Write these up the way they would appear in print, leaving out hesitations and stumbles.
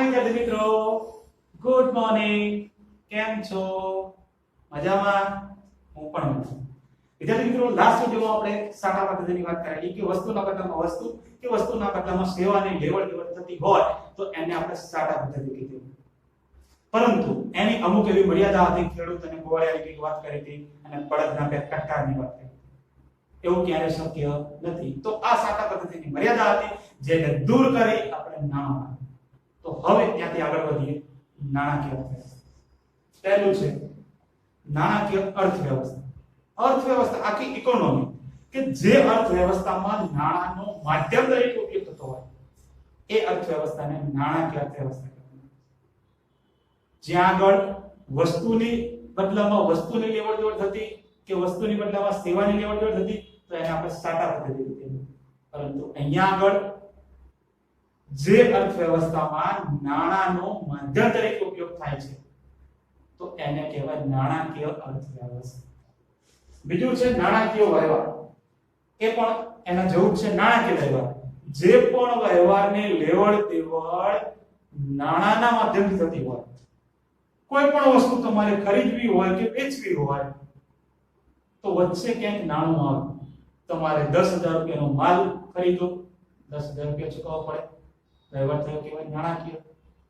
વિદ્યાર્થી મિત્રો, good morning. કેમ છો? મજામાં? હું પણ મજામાં. વિદ્યાર્થી મિત્રો, લાસ્ટ વિડિયોમાં આપણે સાટા પદ્ધતિની વાત કરેલી કે વસ્તુના બદલામાં વસ્તુ કે વસ્તુના બદલામાં સેવાની લેવડ દેવડ થતી હોય તો એને આપણે સાટા પદ્ધતિ કીધી. પરંતુ એની અમુક એવી મર્યાદા હતી, ખેડૂત અને ગોવાળિયાની વાત કરી હતી અને બળદના બે કટકારની વાત કરી. એવું ક્યારે શક્ય નથી. તો આ સાટા પદ્ધતિની મર્યાદા હતી, જેને દૂર કરી આપણે નાણાં. તો હવે ત્યાંથી આગળ વધીએ નાણાકીય અર્થવ્યવસ્થા. પહેલું છે નાણાકીય અર્થવ્યવસ્થા. અર્થવ્યવસ્થા આખી ઇકોનોમી કે જે અર્થવ્યવસ્થામાં નાણાંનો માધ્યમ તરીકે ઉપયોગ થતો હોય એ અર્થવ્યવસ્થાને નાણાકીય અર્થવ્યવસ્થા કહેવાય. જ્યાં આગળ વસ્તુની બદલામાં વસ્તુની લેવડ દેવડ થતી કે વસ્તુની બદલામાં સેવાની લેવડ દેવડ થતી તો એને આપણે સાટા પદ્ધતિ કહીએ. પરંતુ અહીંયા આગળ જે અર્થવ્યવસ્થામાં નાણાંનો માધ્યમ તરીકે ઉપયોગ થાય છે તો એને કહેવાય નાણાકીય અર્થવ્યવસ્થા. બીજું છે નાણાકીય વ્યવહાર. એ પણ એના જેવું છે નાણાકીય વ્યવહાર. જે પણ વ્યવહારની લેવડ દેવડ નાણાંના માધ્યમથી થતી હોય, કોઈ પણ વસ્તુ તમારે ખરીદવી હોય કે વેચવી હોય તો વચ્ચે ક્યાંક નાણું આવે. તમારે 10,000 રૂપિયાનો માલ ખરીદો, 10,000 રૂપિયા ચૂકવવા પડે, વ્યવહાર થયો કહેવાય નાણાકીય.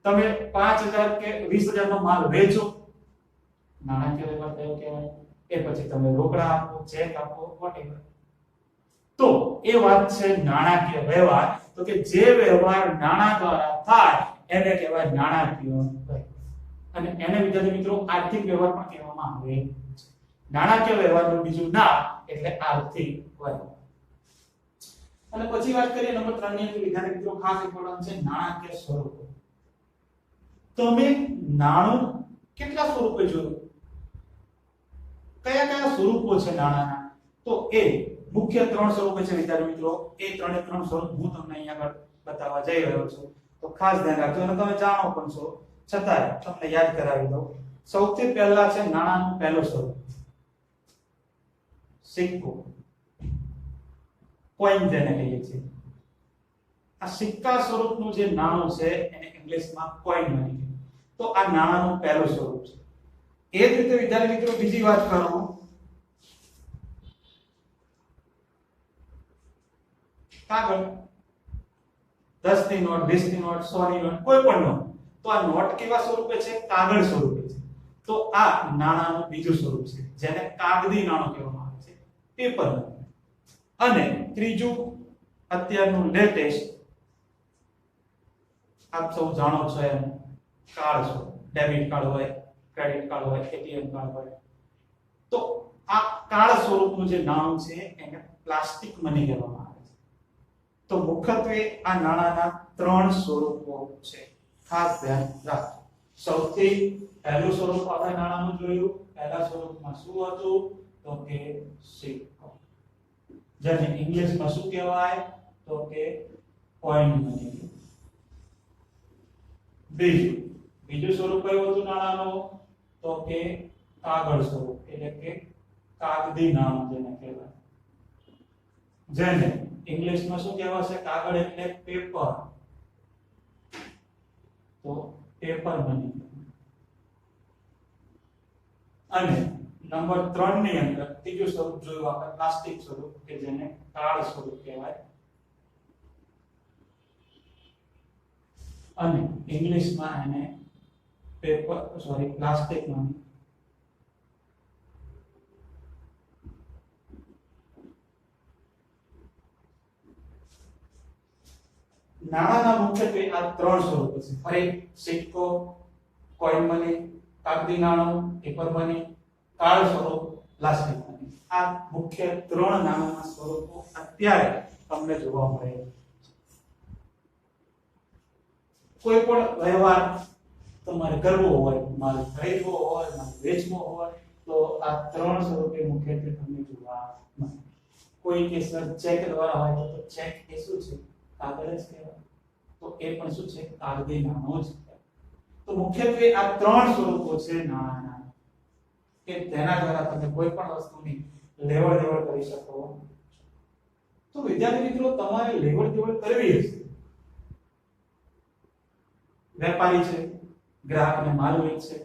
તમે 5,000 કે 20,000 નો માલ વેચો, નાણાકીય વ્યવહાર થયો કહેવાય. એ પછી તમે રોકડા આપો, ચેક આપો, વોટેવર. તો એ વાત છે નાણાકીય વ્યવહાર. તો કે જે વ્યવહાર નાણાં દ્વારા થાય એને કહેવાય નાણાકીય વ્યવહાર. અને એને વિદ્યાર્થી મિત્રો આર્થિક વ્યવહાર પણ કહેવામાં આવે છે. નાણાકીય વ્યવહારનું બીજું નામ એટલે આર્થિક વ્યવહાર. અને પછી વાત કરીએ નંબર 3 ની, વિદ્યાર્થી મિત્રો ખાસ ઇમ્પોર્ટન્ટ છે નાણાકીય સ્વરૂપો. તમે નાણું કેટલા સ્વરૂપે જોયું? કયા કયા સ્વરૂપો છે નાણાના? તો એ મુખ્ય 3 સ્વરૂપો છે વિદ્યાર્થી મિત્રો. એ 3 સ્વરૂપ હું તમને અહીંયા આગળ બતાવવા જઈ રહ્યો છું. તો ખાસ ધ્યાન રાખજો અને તમે જાણો પણ છો, છતાંય તમને યાદ કરાવી દઉં. સૌથી પહેલા છે નાણાનું પહેલું સ્વરૂપ સિક્કો, કોઈન જેને કહીએ છીએ. આ સિક્કા સ્વરૂપનું જે નાણું છે એને ઇંગ્લિશમાં કોઈન મની કહેવાય. તો આ નાણાનું પહેલું સ્વરૂપ છે. એ જ રીતે વિદ્યાર્થી મિત્રો બીજી વાત કરું, કાગળ. 10 ની નોટ, 20 ની નોટ, 100 ની નોટ, કોઈ પણ નોટ. તો આ નોટ કેવા સ્વરૂપે છે? કાગળ સ્વરૂપે છે. તો આ નાણાનું બીજું સ્વરૂપ છે જેને કાગદી નાણું કહેવામાં આવે છે, પેપર મની. અને ત્રીજું અત્યારનું લેટેસ્ટ, આપ સૌ જાણો છો એમ, કાર્ડ છે. ડેબિટ કાર્ડ હોય, ક્રેડિટ કાર્ડ હોય, એટીએમ કાર્ડ હોય. તો આ કાર્ડ સ્વરૂપનું જે નાણું છે એને પ્લાસ્ટિક મની કહેવામાં આવે છે. તો મુખ્યત્વે આ નાણાના 3 સ્વરૂપો છે. ખાસ ધ્યાન રાખજો. સૌથી પહેલું સ્વરૂપ આપણે નાણાનું જોયું. પહેલા સ્વરૂપમાં શું હતું? તો કે સિક્કો, જેને ઇંગ્લિશમાં શું કહેવાય? તો કે કોઈન મની. બીજું સ્વરૂપ કયું હતું નાણાનું? તો કે કાગળ સ્વરૂપ, એટલે કે કાગદી નાણું જેને કહેવાય. જેને ઇંગ્લિશમાં શું કહેવાશે? કાગળ એટલે પેપર. તો પેપર મની. અને નંબર 3 ની અંદર ત્રીજું સ્વરૂપ જોયું આપણે, પ્લાસ્ટિક સ્વરૂપ, કે જેને કાર્ડ સ્વરૂપ કહેવાય. અને ઇંગ્લિશમાં એને પ્લાસ્ટિક મની. નાણાના મુખ્યત્વે આ 3 સ્વરૂપો છે. ફરી સિક્કો, કોઈન મની, કાગદી નાણું, પેપર મની, કાર્ડ સ્વરૂપ, પ્લાસ્ટિક મની. આ મુખ્ય 3 નાણાના સ્વરૂપો અત્યારે તમને જોવા મળે છે. કોઈ પણ વ્યવહાર તમારે કરવો હોય, માલ ખરીદવો હોય, માલ વેચવો હોય, તો આ 3 સ્વરૂપે મુખ્યત્વે તમને જોવા મળે. કોઈ કે સર ચેક દ્વારા હોય તો ચેક એ શું છે? કાગળ જ કહેવાય. તો એ પણ શું છે? કાગદી નાણું જ કહેવાય. તો મુખ્યત્વે આ 3 સ્વરૂપો છે નાણાના, કે તેના દ્વારા તમે કોઈ પણ વસ્તુની લેવડ દેવડ કરી શકો. તો વિદ્યાર્થી મિત્રો, તમારે લેવડ દેવડ કરવી હશે, વેપારી છે, ગ્રાહકને માલ વેચશે,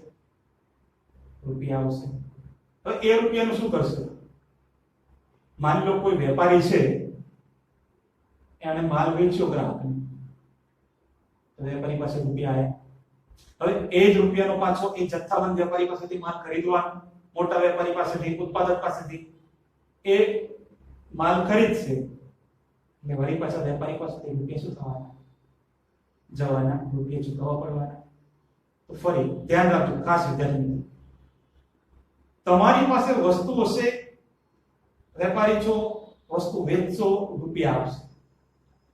રૂપિયા આવશે. હવે એ રૂપિયાનું શું કરશે? માની લો કોઈ વેપારી છે, એને માલ વેચ્યો ગ્રાહકને, તો વેપારી પાસે રૂપિયા આવ્યા. હવે એ જ રૂપિયાનો પાછો એ જથ્થાબંધ વેપારી પાસેથી માલ ખરીદવાનો, મોટા વેપારી પાસેથી, ઉત્પાદક પાસેથી એ માલ ખરીદશે, એટલે વળી પાછા વેપારી પાસેથી રૂપિયા શું થવાના? જવાના, રૂપિયા ચૂકવવા પડવાના. તો ફરી ધ્યાન રાખજો, ખાસ વિદ્યાર્થી મિત્રો, તમારી પાસે વસ્તુ હશે, વેપારી છો, વસ્તુ વેચશો, રૂપિયા આવશે.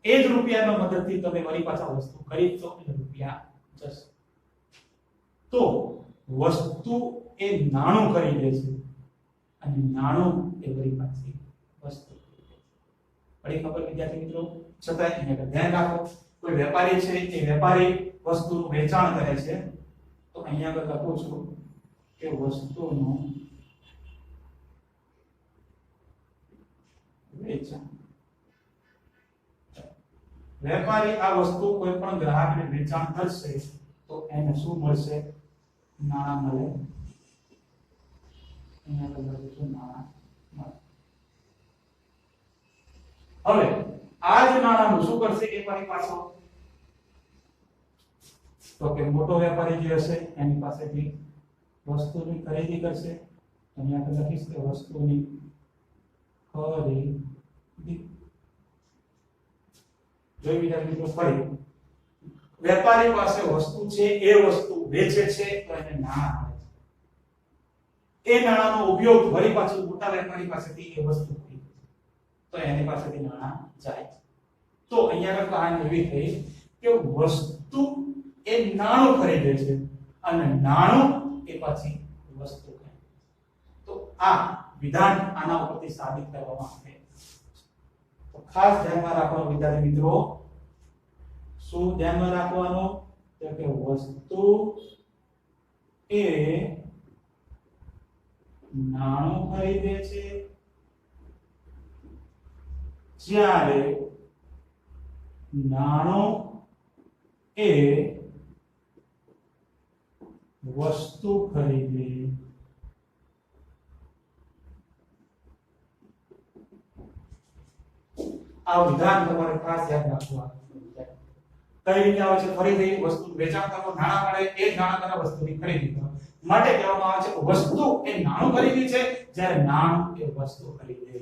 એ જ રૂપિયાના મદદથી તમે વળી પાછા વસ્તુ ખરીદશો એટલે રૂપિયા જશે. તો વસ્તુ એ નાણું ખરીદે છે અને નાણું એ વળી પાછી વસ્તુ ખરીદે છે. વળી ખબર વિદ્યાર્થી મિત્રો? છતાંય એને ધ્યાન રાખો, કોઈ વેપારી છે, એ વેપારી વસ્તુનું વેચાણ કરે છે, તો અહીંયા આગળ લખું છું કે વસ્તુનું વેચાણ. વેપારી આ વસ્તુ કોઈ પણ ગ્રાહકને વેચાણ કરશે તો એને શું મળશે? નાણાં મળે. અહીંયા આગળ લખું છું નાણાં મળે. હવે આ જ નાણાંનું શું કરશે એ ફરી પાછો? તો કે મોટો વેપારી જે હશે એની પાસેથી વસ્તુની ખરીદી કરશે. અહીંયા આગળ લખીશ કે વસ્તુની ખરીદી. જોઈ વિચારી મિત્રો, ફરી વેપારી પાસે વસ્તુ છે, એ વસ્તુ વેચે છે તો એને નાણાં મળે છે. એ નાણાંનો ઉપયોગ વળી પાછું મોટા વેપારી પાસેથી એ વસ્તુ ખરીદે તો એની પાસેથી નાણાં જાય. તો અહીંયા આગળ કહાની એવી થઈ કે વસ્તુ એ નાણું ખરીદે છે અને નાણું એ પાછી વસ્તુ ખરીદે. તો આ વિધાન આના ઉપરથી સાબિત કરવામાં આવે. તો ખાસ ધ્યાનમાં રાખવાનું વિદ્યાર્થી મિત્રો, શું ધ્યાનમાં રાખવાનું? તો કે વસ્તુ એ નાણું ખરીદે છે જ્યારે નાણું એ વસ્તુ ખરીદે. આ વિધાન તમારે ખાસ યાદ રાખવાનું. કઈ રીતે આવે છે? ફરીથી વસ્તુ વેચાણ કરો, નાણાં મળે, એ જ નાણાં દ્વારા વસ્તુની ખરીદી કરો. માટે કહેવામાં આવે છે કે વસ્તુ એ નાણું ખરીદે છે જ્યારે નાણું એ વસ્તુ ખરીદે છે.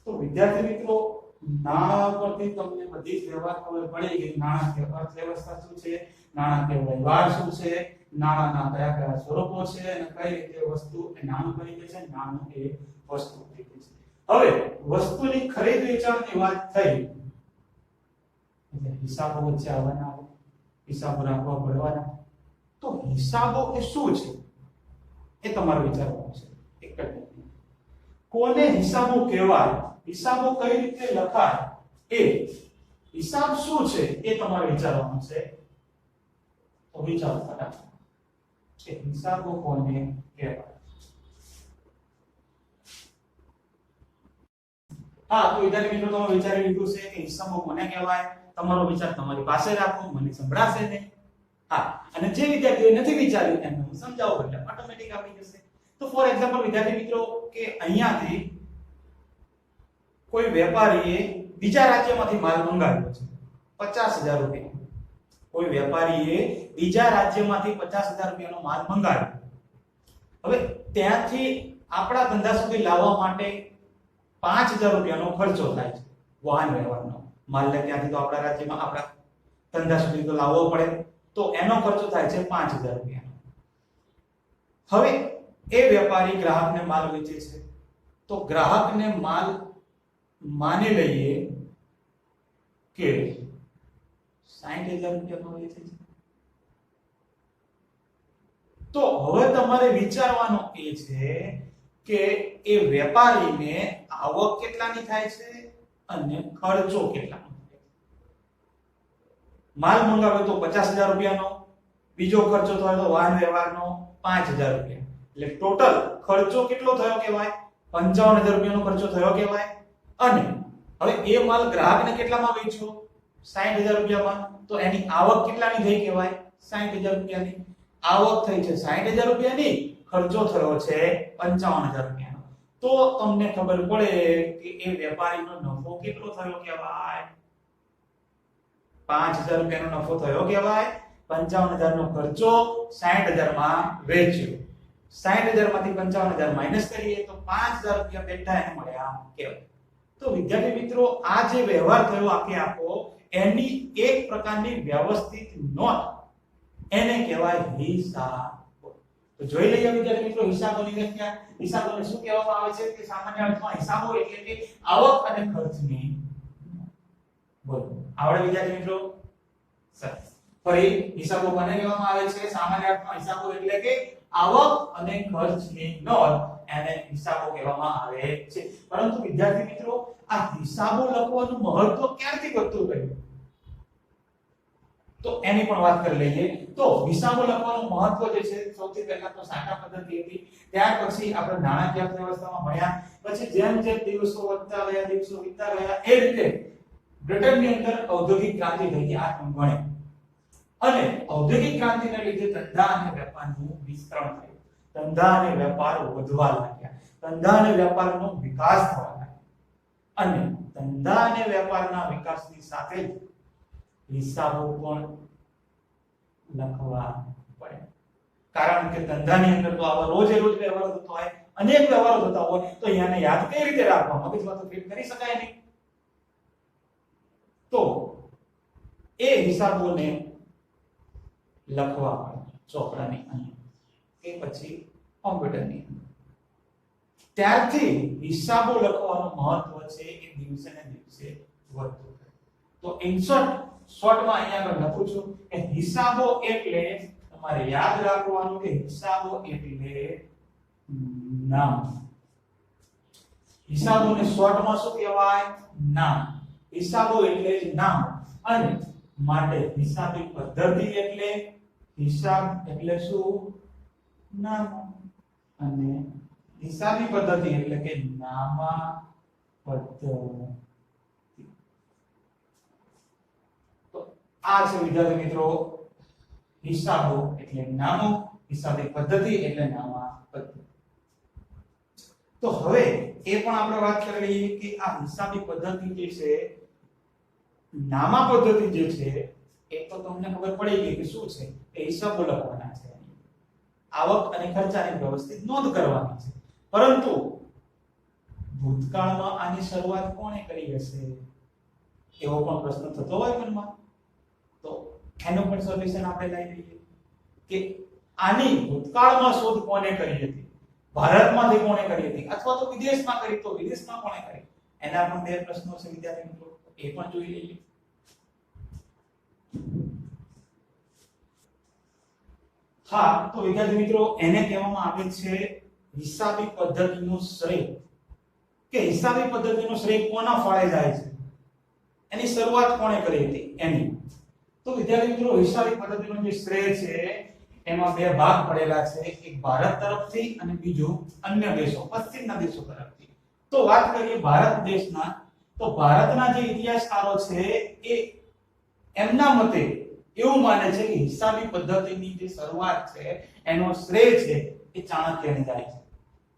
તો વિદ્યાર્થી મિત્રો, નાણાં પરથી તમને બધી જ વ્યવહાર ખબર પડી ગઈ. નાણાકીય અર્થવ્યવસ્થા શું છે, નાણાકીય વ્યવહાર શું છે, નાણાંના કયા કયા સ્વરૂપો છે અને કઈ રીતે વસ્તુ એ નાણું ખરીદે છે, નાણું એ વસ્તુ ખરીદે છે. હવે વસ્તુની ખરીદ વેચાણની વાત થઈ એટલે હિસાબો વચ્ચે આવવાના, હિસાબો રાખવા પડવાના. તો હિસાબો એ શું છે એ તમારે વિચારવાનું છે. એક જ કોને હિસાબો કહેવાય, હિસાબો કઈ રીતે લખાય, એ હિસાબ શું છે એ તમારે વિચારવાનું છે. તો વિચારો ફટાફટ કે હિસાબો કોને કહેવાય. હા, તો વિદ્યાર્થી મિત્રો, તમે વિચારી લીધું છે કે હિસાબો કોને કહેવાય. તમારો વિચાર તમારી પાસે રાખો, મને સંભળાશે નહીં. હા, અને જે વિદ્યાર્થીઓ નથી વિચાર્યું એમને હું સમજાવું એટલે ઓટોમેટિક આવી જશે. તો ફોર એક્ઝામ્પલ વિદ્યાર્થી મિત્રો, કે અહીંયાથી કોઈ વેપારીએ બીજા રાજ્યમાંથી માલ મંગાવ્યો છે 50,000 રૂપિયા. કોઈ વેપારીએ બીજા રાજ્યમાંથી 50,000 રૂપિયાનો માલ મંગાવ્યો. હવે ત્યાંથી આપણા ધંધા સુધી લાવવા માટે 5,000 રૂપિયાનો ખર્ચો થાય છે વાહન વ્યવહારનો. માલને ત્યાંથી તો આપણા રાજ્યમાં આપણા ધંધા સુધી તો લાવવો પડે, તો એનો ખર્ચો થાય છે 5,000 રૂપિયા. હવે એ વેપારી ગ્રાહકને માલ વેચે છે, તો ગ્રાહકને માલ માની લઈએ કે 60,000 રૂપિયામાં વેચે છે. તો હવે તમારે વિચારવાનું એ છે કે એ વેપારીને આવક કેટલાની થાય છે અને ખર્ચો કેટલાનો થાય છે. માલ મંગાવ્યો તો 50,000 રૂપિયાનો, બીજો ખર્ચો થયો તો વાહન વ્યવહારનો 5,000 રૂપિયા. એટલે ટોટલ ખર્ચો કેટલો થયો કહેવાય? 55,000 રૂપિયાનો ખર્ચો થયો કહેવાય. અને હવે એ માલ ગ્રાહકને કેટલામાં વેચ્યો? 60,000 રૂપિયામાં, તો એની આવક કેટલાની થઈ કહેવાય? 60,000 રૂપિયાની આવક થઈ છે 60,000 રૂપિયાની, ખર્ચો થયો છે 55,000 રૂપિયાનો. તો તમને ખબર પડે કે એ વેપારીનો નફો કેટલો થયો કહેવાય? 5,000 રૂપિયાનો નફો થયો કહેવાય. 55,000 નો ખર્ચો 60,000 માં વેચ્યો. 60,000 માંથી 55,000 માઈનસ કરીએ તો 5,000 રૂપિયા બેઠા એને મળ્યા કહેવાય. તો વિદ્યાર્થી મિત્રો, આ જે વ્યવહાર થયો આખે આખો, એની એક પ્રકારની વ્યવસ્થિત નોંધ, એને કહેવાય હિસાબ. તો જોઈ લઈએ વિદ્યાર્થી મિત્રો હિસાબોની વ્યાખ્યા. હિસાબોને શું કહેવામાં આવે છે? કે સામાન્ય અર્થમાં હિસાબો એટલે કે આવક અને ખર્ચની. બોલો, આવડે વિદ્યાર્થી મિત્રો? સરસ. ફરી હિસાબો કોને કહેવામાં આવે છે? સામાન્ય અર્થમાં હિસાબો એટલે કે આવક અને ખર્ચની નોંધ, એને હિસાબો કહેવામાં આવે છે. પરંતુ વિદ્યાર્થી મિત્રો, આ હિસાબો લખવાનું મહત્વ ક્યારથી વધતું ગયું? તો એની પણ વાત કરી લઈએ. તો હિસાબો લખવાનું મહત્વ જે છે, સૌથી પહેલા તો સાટા પદ્ધતિ હતી, ત્યાર પછી આપણે નાણાકીય અર્થવ્યવસ્થામાં ભણ્યા, પછી જેમ જેમ દિવસો વધતા ગયા, દિવસો વીતતા ગયા, એ રીતે બ્રિટનની અંદર ઔદ્યોગિક ક્રાંતિ થઈ ગઈ, આ ભણે. અને ઔદ્યોગિક ક્રાંતિને લીધે ધંધા અને વેપારનું વિસ્તરણ થયું. ધંધા અને વેપાર વધવા લાગ્યા, ધંધા અને વેપારનો વિકાસ થવા લાગ્યો. અને ધંધા અને વેપારના વિકાસની સાથે જ હિસાબો પણ લખવા પડે. કારણ કે ધંધાની અંદર તો આવા રોજે રોજ વ્યવહાર થતો હોય, અનેક વ્યવહારો થતા હોય, તો અહીંયાને યાદ કઈ રીતે રાખવા? મગજમાં તો ફિટ કરી શકાય નહીં. તો એ હિસાબોને લખવા પડે ચોપડાની અંદર કે પછી કોમ્પ્યુટરની અંદર. ત્યારથી હિસાબો લખવાનું મહત્વ છે એ દિવસે ને દિવસે વધતું જાય. તો ઇન શોર્ટમાં અહીંયા આગળ લખું છું કે હિસાબો એટલે, તમારે યાદ રાખવાનું કે હિસાબો એટલે નામ. હિસાબોને શોર્ટમાં શું કહેવાય? નામ. હિસાબો એટલે જ નામ. અને માટે હિસાબી પદ્ધતિ એટલે, હિસાબ એટલે શું? નામ. અને હિસાબી પદ્ધતિ એટલે કે નામા પદ્ધતિ. તો આ છે વિદ્યાર્થી મિત્રો હિસાબો એટલે નામો, હિસાબી પદ્ધતિ એટલે નામા પદ્ધતિ. તો હવે એ પણ આપણે વાત કરી લઈએ કે આ હિસાબી પદ્ધતિ જે છે, નામા પદ્ધતિ જે છે, એ તો તમને ખબર પડી ગઈ કે શું છે? એ હિસાબો લખવાના છે, આવક અને ખર્ચાની વ્યવસ્થિત નોંધ કરવાની છે. પરંતુ ભૂતકાળમાં આની શરૂઆત કોણે કરી હશે? એવો પણ પ્રશ્ન થતો હોય મનમાં. તો એનું પણ સોલ્યુશન આપણે લઈ લઈએ કે આની ભૂતકાળમાં શોધ કોને કરી હતી? ભારતમાંથી કોણે કરી હતી? અથવા તો વિદેશમાં કરી, તો વિદેશમાં કોણે કરી? એના પણ બે પ્રશ્નો છે વિદ્યાર્થી મિત્રો, એ પણ જોઈ લઈએ. હા, તો વિદ્યાર્થી મિત્રો એને કહેવામાં આવે છે હિસાબી પદ્ધતિનો શ્રેય. કે હિસાબી પદ્ધતિનો શ્રેય કોના ફાળે જાય છે? એની શરૂઆત કોણે કરી હતી એની. તો વિદ્યાર્થી મિત્રો હિસાબી પદ્ધતિનો જે શ્રેય છે એમાં બે ભાગ પડેલા છે, એક ભારત તરફથી અને બીજું અન્ય દેશો, પશ્ચિમના દેશો તરફથી. તો વાત કરીએ ભારત દેશના, તો ભારતના જે ઇતિહાસકારો છે એ એમના મતે એવું માને છે કે હિસાબી પદ્ધતિની જે શરૂઆત છે એનો શ્રેય છે એ ચાણક્યને જાય છે.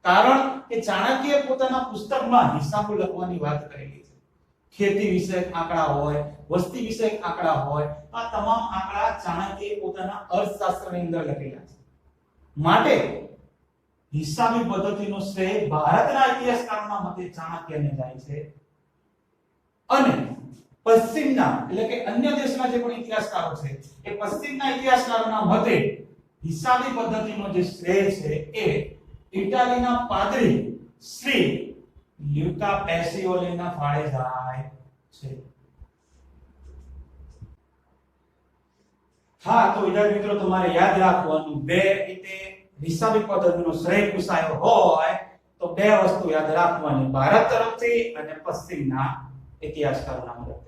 કારણ કે ચાણક્યએ પોતાના પુસ્તકમાં હિસાબો લખવાની વાત કરેલી છે. ખેતી વિષયક આંકડા હોય, વસ્તી વિષયક આંકડા હોય, આ તમામ આંકડા ચાણક્યએ પોતાના અર્થશાસ્ત્રની અંદર લખેલા છે. માટે હિસાબી પદ્ધતિનો શ્રેય ભારતના ઇતિહાસકારોના મતે ચાણક્યને જાય છે. અને પશ્ચિમના એટલે કે અન્ય દેશના જે પણ ઇતિહાસકારો છે એ પશ્ચિમના ઇતિહાસકારોના મતે હિસાબી પદ્ધતિનો જે શ્રેય છે એ ઇટાલીના પાદરી શ્રી લ્યુકા પેસિઓલીના ફાળે જાય છે. હા, તો વિદ્યાર્થી મિત્રો તમારે યાદ રાખવાનું, બે રીતે હિસાબી પદ્ધતિનો શ્રેય પૂછાયો હોય તો બે વસ્તુ યાદ રાખવાની, ભારત તરફથી અને પશ્ચિમના ઇતિહાસકારોના મતે.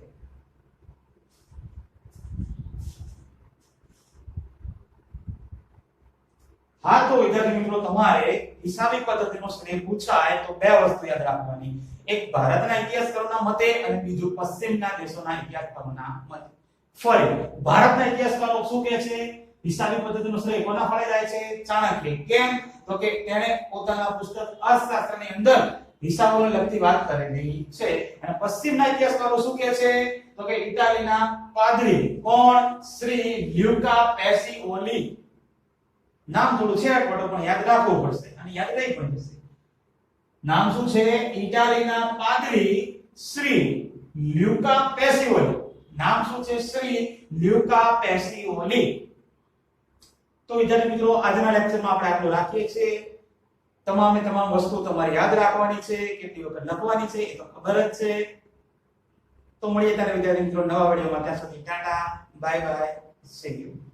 હા, તો વિદ્યાર્થી મિત્રો તમારે હિસાબી પદ્ધતિનો શ્રેય પૂછાય તો બે વસ્તુ યાદ રાખવાની, એક ભારતના ઇતિહાસકારોના મતે અને બીજું પશ્ચિમના દેશોના ઇતિહાસકારોના મતે. ફરી ભારતના ઇતિહાસકારો શું કહે છે? હિસાબી પદ્ધતિનો શ્રેય કોના ફળે જાય છે? ચાણક્ય. કેમ? તો કે તેણે પોતાના પુસ્તક અર્થશાસ્ત્રની અંદર હિસાબોને લગતી વાત કરેલી છે. અને પશ્ચિમના ઇતિહાસકારો શું કહે છે? તો કે ઇટાલીના પાદરી કોણ? શ્રી લ્યુકા પેસિઓલી. નામ થોડું છે અટપટો પણ યાદ રાખવું પડશે અને યાદ રહી પણ જશે. નામ શું છે? ઇટાલીના પાદરી શ્રી લ્યુકા પેસિઓલી. નામ શું છે? શ્રી લ્યુકા પેસિઓલી. તો વિદ્યાર્થી મિત્રો, આજના લેક્ચરમાં આપણે આટલું રાખીએ છીએ. તમામે તમામ વસ્તુ તમારે યાદ રાખવાની છે, કેટલી વખત લખવાની છે એ તો ખબર જ છે. તો મળીએ ત્યારે વિદ્યાર્થી મિત્રો નવા વિડિયોમાં. ત્યાં સુધી Tata, bye bye, C you.